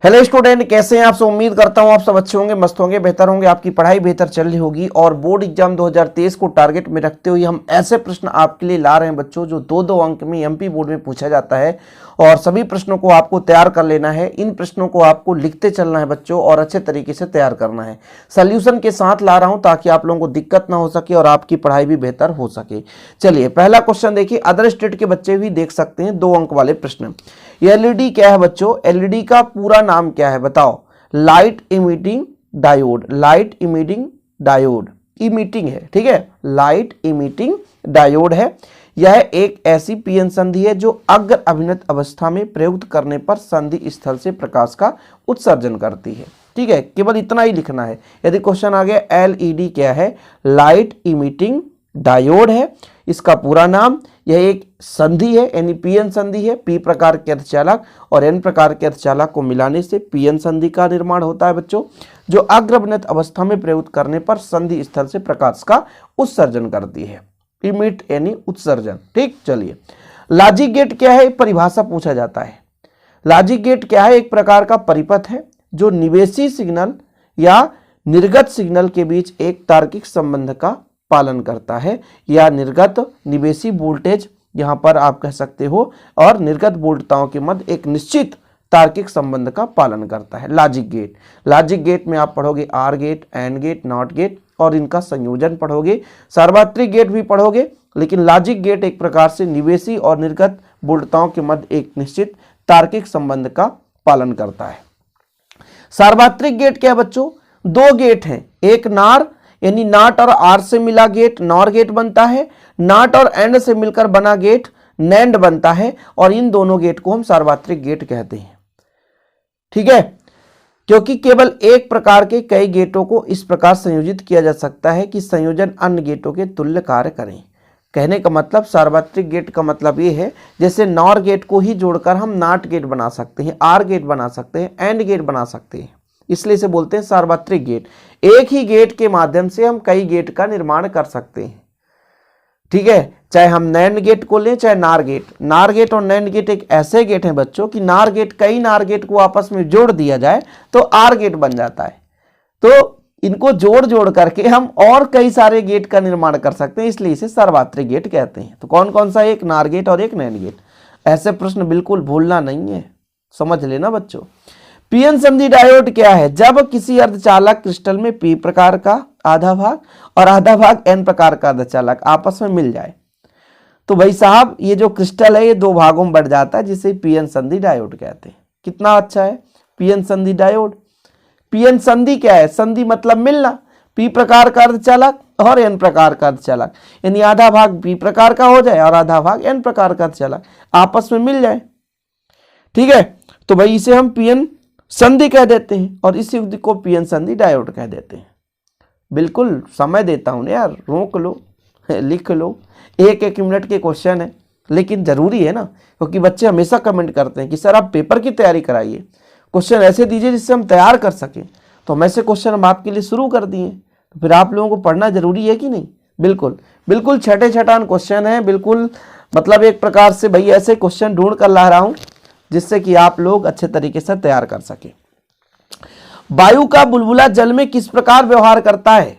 Hello student, कैसे हैं आप सब। उम्मीद करता हूं आप सब अच्छे होंगे, मस्त होंगे, बेहतर होंगे, आपकी पढ़ाई बेहतर चल रही होगी। और बोर्ड एग्जाम 2023 को टारगेट में रखते हुए हम ऐसे प्रश्न आपके लिए ला रहे हैं बच्चों, जो दो दो अंक में एमपी बोर्ड में पूछा जाता है। और सभी प्रश्नों को आपको तैयार कर लेना है। इन प्रश्नों को आपको लिखते चलना है बच्चों, और अच्छे तरीके से तैयार करना है। सोल्यूशन के साथ ला रहा हूं ताकि आप लोगों को दिक्कत ना हो सके और आपकी पढ़ाई भी बेहतर हो सके। चलिए पहला क्वेश्चन देखिए, अदर स्टेट के बच्चे भी देख सकते हैं, 2 अंक वाले प्रश्न। एलईडी क्या है बच्चों? एलईडी का पूरा नाम क्या है बताओ? Light emitting diode. Light emitting diode, emitting है, ठीक है, लाइट इमिटिंग डायोड है। यह एक ऐसी पीएन संधि है जो अग्र अभिनत अवस्था में प्रयुक्त करने पर संधि स्थल से प्रकाश का उत्सर्जन करती है। ठीक है, केवल इतना ही लिखना है। यदि क्वेश्चन आ गया एलईडी क्या है? लाइट इमिटिंग डायोड है इसका पूरा नाम। यह एक संधि है, यानी पीएन संधि है। पी प्रकार के अर्धचालक और एन प्रकार के अर्धचालक को मिलाने से पीएन संधि का निर्माण होता है बच्चों, जो अग्रवनत अवस्था में प्रयुक्त करने पर संधि स्थल से प्रकाश का उत्सर्जन करती है। इमिट यानी उत्सर्जन। ठीक, चलिए लॉजिक गेट क्या है? परिभाषा पूछा जाता है। लॉजिक गेट क्या है? एक प्रकार का परिपथ है जो निवेशी सिग्नल या निर्गत सिग्नल के बीच एक तार्किक संबंध का पालन करता है, या निर्गत निवेशी वोल्टेज यहां पर आप कह सकते हो, और निर्गत वोल्टताओं के मध्य एक निश्चित तार्किक संबंध का पालन करता है। लॉजिक गेट, लॉजिक गेट में आप पढ़ोगे or gate, and gate, not gate और इनका संयोजन पढ़ोगे। सार्वत्रिक गेट भी पढ़ोगे, लेकिन लॉजिक गेट एक प्रकार से निवेशी और निर्गत वोल्टताओं के मध्य एक निश्चित तार्किक संबंध का पालन करता है। सार्वत्रिक गेट क्या है बच्चों? 2 गेट हैं, एक नार यानी नाट और आर से मिला गेट नॉर गेट बनता है, नाट और एंड से मिलकर बना गेट नैंड बनता है, और इन दोनों गेट को हम सार्वत्रिक गेट कहते हैं। ठीक है, क्योंकि केवल एक प्रकार के कई गेटों को इस प्रकार संयोजित किया जा सकता है कि संयोजन अन्य गेटों के तुल्य कार्य करें। कहने का मतलब सार्वत्रिक गेट का मतलब ये है, जैसे नॉर गेट को ही जोड़कर हम नाट गेट बना सकते हैं, आर गेट बना सकते हैं, एंड गेट बना सकते हैं, इसलिए इसे बोलते हैं सार्वत्रिक गेट। एक ही गेट के माध्यम से हम कई गेट का निर्माण कर सकते हैं। ठीक है, चाहे हम नैंड गेट को लें चाहे नार गेट। नार गेट और नैंड गेट एक ऐसे गेट हैं बच्चों कि नार गेट, कई नार गेट को आपस में जोड़ दिया जाए तो आर गेट बन जाता है। तो इनको जोड़ जोड़ करके हम और कई सारे गेट का निर्माण कर सकते हैं, इसलिए इसे सार्वत्रिक गेट कहते हैं। तो कौन कौन सा? एक नार गेट और एक नैंड गेट। ऐसे प्रश्न बिल्कुल भूलना नहीं है, समझ लेना बच्चों। पीएन संधि डायोड क्या है? जब किसी अर्धचालक क्रिस्टल में पी प्रकार का आधा भाग और आधा भाग एन प्रकार का अर्धचालक आपस में मिल जाए, तो भाई साहब ये जो क्रिस्टल है ये 2 भागों में बढ़ जाता है, जिसे पीएन संधि डायोड कहते हैं। कितना अच्छा है पीएन संधि डायोड। पीएन संधि क्या है? संधि मतलब मिलना। पी प्रकार का अर्धचालक और एन प्रकार का अर्धचालक, यानी आधा भाग पी प्रकार का हो जाए और आधा भाग एन प्रकार का अर्धचालक आपस में मिल जाए। ठीक है, तो भाई इसे हम पीएन संधि कह देते हैं, और इस युक्ति को पीएन संधि डायोड कह देते हैं। बिल्कुल समय देता हूं यार, रोक लो, लिख लो। 1-1 मिनट के क्वेश्चन है, लेकिन जरूरी है ना, क्योंकि बच्चे हमेशा कमेंट करते हैं कि सर आप पेपर की तैयारी कराइए, क्वेश्चन ऐसे दीजिए जिससे हम तैयार कर सकें। तो हम ऐसे क्वेश्चन हम आपके लिए शुरू कर दिए, तो फिर आप लोगों को पढ़ना जरूरी है कि नहीं? बिल्कुल बिल्कुल छठे छठान क्वेश्चन है, बिल्कुल मतलब एक प्रकार से भाई ऐसे क्वेश्चन ढूंढ कर ला रहा हूं जिससे कि आप लोग अच्छे तरीके से तैयार कर सके। वायु का बुलबुला जल में किस प्रकार व्यवहार करता है?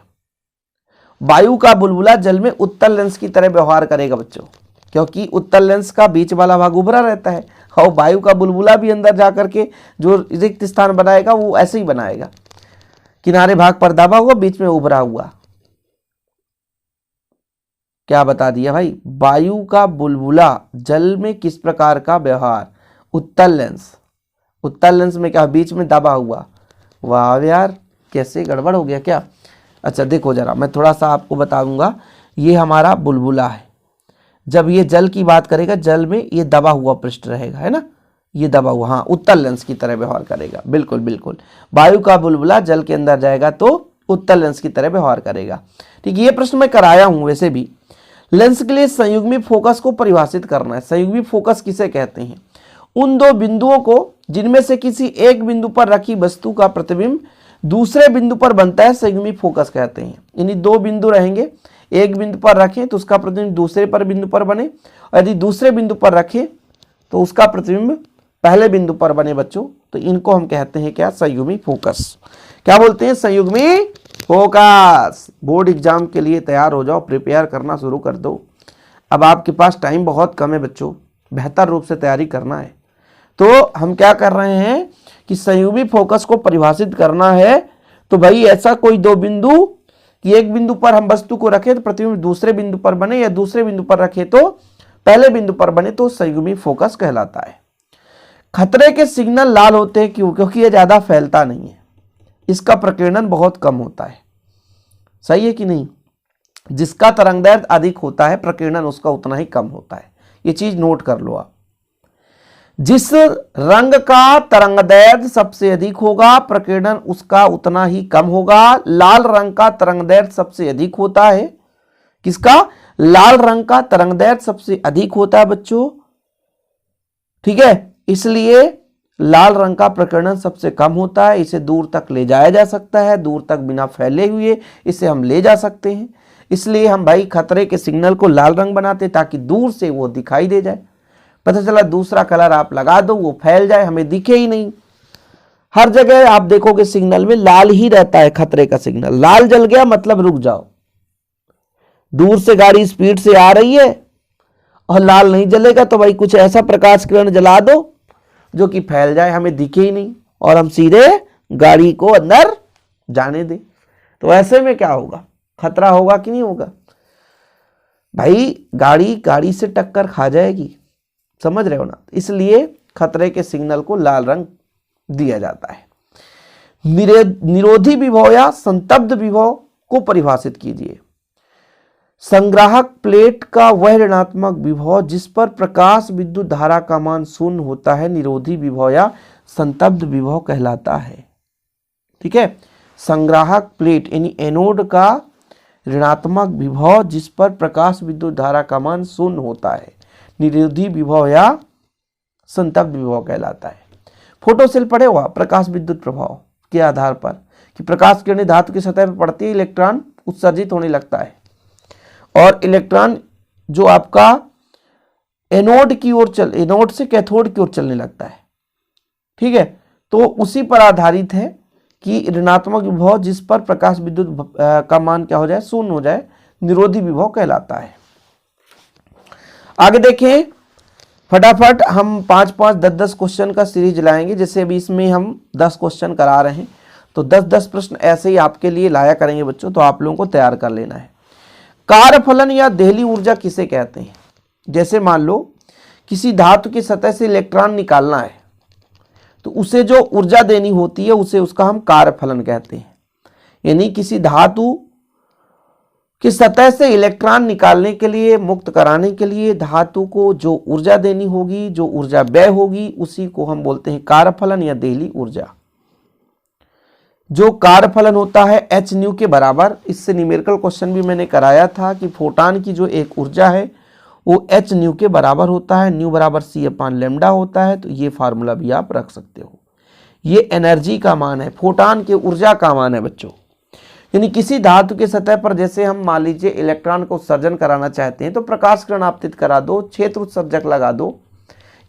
वायु का बुलबुला जल में उत्तल लेंस की तरह व्यवहार करेगा बच्चों, क्योंकि उत्तल लेंस का बीच वाला भाग उभरा रहता है, और वायु का बुलबुला भी अंदर जाकर के जो रिक्त स्थान बनाएगा वो ऐसे ही बनाएगा, किनारे भाग पर दबा हुआ, बीच में उभरा हुआ। क्या बता दिया भाई? वायु का बुलबुला जल में किस प्रकार का व्यवहार? उत्तल लेंस। उत्तल लेंस में क्या? बीच में दबा हुआ। वाह यार, कैसे गड़बड़ हो गया क्या? अच्छा देखो जरा, मैं थोड़ा सा आपको बताऊंगा। ये हमारा बुलबुला है, जब ये जल की बात करेगा, जल में ये दबा हुआ पृष्ठ रहेगा, है ना, ये दबा हुआ, हाँ, उत्तल लेंस की तरह व्यवहार करेगा। बिल्कुल बिल्कुल, वायु का बुलबुला जल के अंदर जाएगा तो उत्तल लेंस की तरह व्यवहार करेगा। ठीक, ये प्रश्न मैं कराया हूं वैसे भी। लेंस के लिए संयुग्मी फोकस को परिभाषित करना है। संयुग्मी फोकस किसे कहते हैं? उन 2 बिंदुओं को जिनमें से किसी एक बिंदु पर रखी वस्तु का प्रतिबिंब दूसरे बिंदु पर बनता है, संयुग्मी फोकस कहते हैं। यानी 2 बिंदु रहेंगे, एक बिंदु पर रखें तो उसका प्रतिबिंब दूसरे पर बिंदु पर बने, और यदि दूसरे बिंदु पर रखें तो उसका प्रतिबिंब पहले बिंदु पर बने बच्चों, तो इनको हम कहते हैं क्या, संयुग्मी फोकस। क्या बोलते हैं, संयुग्मी फोकस। बोर्ड एग्जाम के लिए तैयार हो जाओ, प्रिपेयर करना शुरू कर दो। अब आपके पास टाइम बहुत कम है बच्चों, बेहतर रूप से तैयारी करना है। तो हम क्या कर रहे हैं कि संयुग्मी फोकस को परिभाषित करना है। तो भाई ऐसा कोई दो बिंदु कि एक बिंदु पर हम वस्तु को रखें तो प्रतिबिंब दूसरे बिंदु पर बने, या दूसरे बिंदु पर रखें तो पहले बिंदु पर बने, तो संयुग्मी फोकस कहलाता है। खतरे के सिग्नल लाल होते हैं क्यों, क्योंकि यह ज्यादा फैलता नहीं है, इसका प्रकीर्णन बहुत कम होता है। सही है कि नहीं, जिसका तरंगदैर्घ्य अधिक होता है प्रकीर्णन उसका उतना ही कम होता है। ये चीज नोट कर लो आप। जिस रंग का तरंगदैर्घ्य सबसे अधिक होगा प्रकीर्णन उसका उतना ही कम होगा। लाल रंग का तरंगदैर्घ्य सबसे अधिक होता है। किसका, लाल रंग का तरंगदैर्घ्य सबसे अधिक होता है बच्चों, ठीक है, इसलिए लाल रंग का प्रकीर्णन सबसे कम होता है। इसे दूर तक ले जाया जा सकता है, दूर तक बिना फैले हुए इसे हम ले जा सकते हैं। इसलिए हम भाई खतरे के सिग्नल को लाल रंग बनाते ताकि दूर से वो दिखाई दे जाए। पता चला दूसरा कलर आप लगा दो वो फैल जाए, हमें दिखे ही नहीं। हर जगह आप देखोगे सिग्नल में लाल ही रहता है, खतरे का सिग्नल। लाल जल गया मतलब रुक जाओ। दूर से गाड़ी स्पीड से आ रही है और लाल नहीं जलेगा तो भाई कुछ ऐसा प्रकाश किरण जला दो जो कि फैल जाए, हमें दिखे ही नहीं और हम सीधे गाड़ी को अंदर जाने दें। तो ऐसे में क्या होगा, खतरा होगा कि नहीं होगा भाई, गाड़ी से टक्कर खा जाएगी। समझ रहे हो ना, इसलिए खतरे के सिग्नल को लाल रंग दिया जाता है। निरोधी विभव या संतप्त विभव को परिभाषित कीजिए। संग्राहक प्लेट का वह ऋणात्मक विभव जिस पर प्रकाश विद्युत धारा का मान शून्य होता है निरोधी विभव या संतप्त विभव कहलाता है। ठीक है, संग्राहक प्लेट यानी एनोड का ऋणात्मक विभव जिस पर प्रकाश विद्युत धारा का मान शून्य होता है निरोधी विभव या संतप्त विभव कहलाता है। फोटोसेल पढ़े हुआ प्रकाश विद्युत प्रभाव के आधार पर कि प्रकाश किरणें धातु की सतह पर पड़ती है, इलेक्ट्रॉन उत्सर्जित होने लगता है और इलेक्ट्रॉन जो आपका एनोड से कैथोड की ओर चलने लगता है। ठीक है, तो उसी पर आधारित है कि ऋणात्मक विभव जिस पर प्रकाश विद्युत का मान क्या हो जाए, शून्य हो जाए, निरोधी विभव कहलाता है। आगे देखें, फटाफट हम 5-5, 10-10 क्वेश्चन का सीरीज लाएंगे। जैसे अभी इसमें हम 10 क्वेश्चन करा रहे हैं तो 10-10 प्रश्न ऐसे ही आपके लिए लाया करेंगे बच्चों, तो आप लोगों को तैयार कर लेना है। कार्यफलन या देहली ऊर्जा किसे कहते हैं? जैसे मान लो किसी धातु की सतह से इलेक्ट्रॉन निकालना है तो उसे जो ऊर्जा देनी होती है उसे उसका हम कार्यफलन कहते हैं। यानी किसी धातु कि सतह से इलेक्ट्रॉन निकालने के लिए, मुक्त कराने के लिए धातु को जो ऊर्जा देनी होगी, जो ऊर्जा व्यय होगी, उसी को हम बोलते हैं कार्यफलन या देहली ऊर्जा। जो कार्यफलन होता है h न्यू के बराबर, इससे न्यूमेरिकल क्वेश्चन भी मैंने कराया था कि फोटॉन की जो एक ऊर्जा है वो h न्यू के बराबर होता है, न्यू बराबर c/λ होता है। तो ये फार्मूला भी आप रख सकते हो। ये एनर्जी का मान है, फोटॉन की ऊर्जा का मान है बच्चों। यानी किसी धातु के सतह पर जैसे हम मान लीजिए इलेक्ट्रॉन को उत्सर्जन कराना चाहते हैं तो प्रकाश किरण आपतित करा दो, क्षेत्र उत्सर्जक लगा दो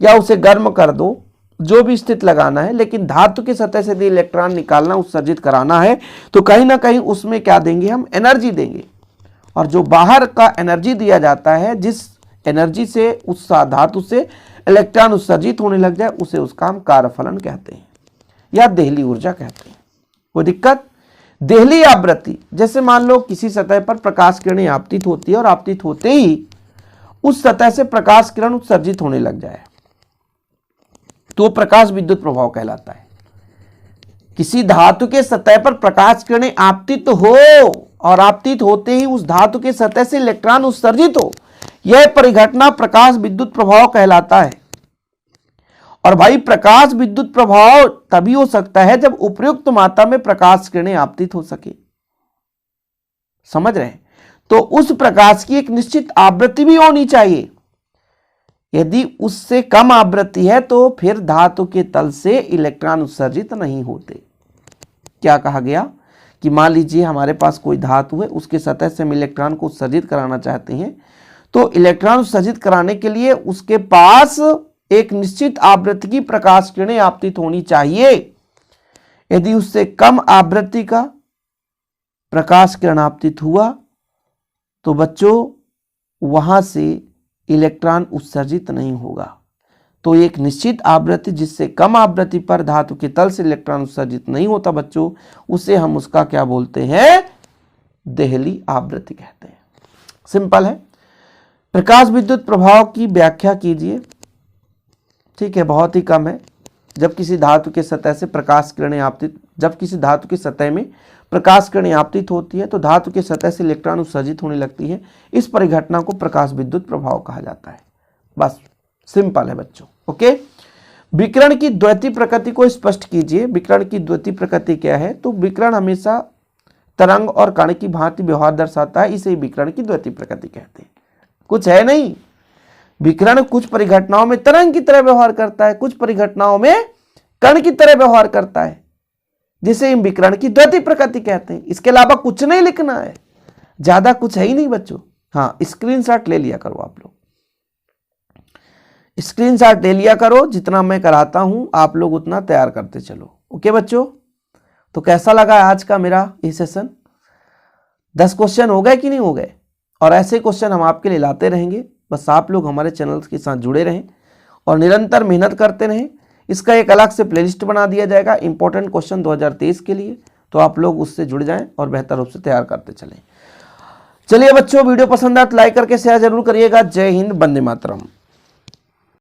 या उसे गर्म कर दो, जो भी स्थिति लगाना है। लेकिन धातु की सतह से यदि इलेक्ट्रॉन निकालना, उत्सर्जित कराना है तो कहीं ना कहीं उसमें क्या देंगे, हम एनर्जी देंगे। और जो बाहर का एनर्जी दिया जाता है, जिस एनर्जी से उस धातु से इलेक्ट्रॉन उत्सर्जित होने लग जाए, उसे उसका हम कार्यफलन कहते हैं या देहली ऊर्जा कहते हैं। कोई दिक्कत? देहली आवृत्ति, जैसे मान लो किसी सतह पर प्रकाश किरणें आपतित होती है और आपतित होते ही उस सतह से प्रकाश किरण उत्सर्जित होने लग जाए तो प्रकाश विद्युत प्रभाव कहलाता है। किसी धातु के सतह पर प्रकाश किरणें आपतित हो और आपतित होते ही उस धातु के सतह से इलेक्ट्रॉन उत्सर्जित हो, यह परिघटना प्रकाश विद्युत प्रभाव कहलाता है। और भाई प्रकाश विद्युत प्रभाव तभी हो सकता है जब उपयुक्त मात्रा में प्रकाश किरणें आपतित हो सके। समझ रहे हैं? तो उस प्रकाश की एक निश्चित आवृत्ति भी होनी चाहिए। यदि उससे कम आवृत्ति है तो फिर धातु के तल से इलेक्ट्रॉन उत्सर्जित नहीं होते। क्या कहा गया कि मान लीजिए हमारे पास कोई धातु है, उसके सतह से हम इलेक्ट्रॉन को उत्सर्जित कराना चाहते हैं तो इलेक्ट्रॉन उत्सर्जित कराने के लिए उसके पास एक निश्चित आवृत्ति की प्रकाश किरणें आपतित होनी चाहिए। यदि उससे कम आवृत्ति का प्रकाश किरण आपतित हुआ तो बच्चों वहां से इलेक्ट्रॉन उत्सर्जित नहीं होगा। तो एक निश्चित आवृत्ति जिससे कम आवृत्ति पर धातु के तल से इलेक्ट्रॉन उत्सर्जित नहीं होता बच्चों, उसे हम उसका क्या बोलते हैं? देहली आवृत्ति कहते हैं। सिंपल है। प्रकाश विद्युत प्रभाव की व्याख्या कीजिए। ठीक है, बहुत ही कम है। जब किसी धातु के सतह से प्रकाश किरणें आपतित जब किसी धातु की सतह में प्रकाश किरणें आपतित होती है तो धातु के सतह से इलेक्ट्रॉन उत्सर्जित होने लगती है। इस परिघटना को प्रकाश विद्युत प्रभाव कहा जाता है। बस सिंपल है बच्चों। ओके, विकिरण की द्वैती प्रकृति को स्पष्ट कीजिए। विकिरण की द्वैती प्रकृति क्या है? तो विकिरण हमेशा तरंग और कण की भांति व्यवहार दर्शाता है, इसे विकिरण की द्वैती प्रकृति कहते हैं। कुछ है नहीं, विकिरण कुछ परिघटनाओं में तरंग की तरह व्यवहार करता है, कुछ परिघटनाओं में कण की तरह व्यवहार करता है, जिसे हम विकिरण की द्वैती प्रकृति कहते हैं। इसके अलावा कुछ नहीं लिखना है, ज्यादा कुछ है ही नहीं बच्चों। हाँ, स्क्रीनशॉट ले लिया करो आप लोग, स्क्रीनशॉट ले लिया करो। जितना मैं कराता हूं आप लोग उतना तैयार करते चलो। ओके बच्चों, तो कैसा लगा आज का मेरा ये सेशन? 10 क्वेश्चन हो गए कि नहीं हो गए? और ऐसे क्वेश्चन हम आपके लिए लाते रहेंगे। बस आप लोग हमारे चैनल के साथ जुड़े रहें और निरंतर मेहनत करते रहें। इसका एक अलग से प्लेलिस्ट बना दिया जाएगा इंपॉर्टेंट क्वेश्चन 2023 के लिए, तो आप लोग उससे जुड़ जाएं और बेहतर रूप से तैयार करते चलें। चलिए बच्चों, वीडियो पसंद आए तो लाइक करके शेयर जरूर करिएगा। जय हिंद, वंदे मातरम।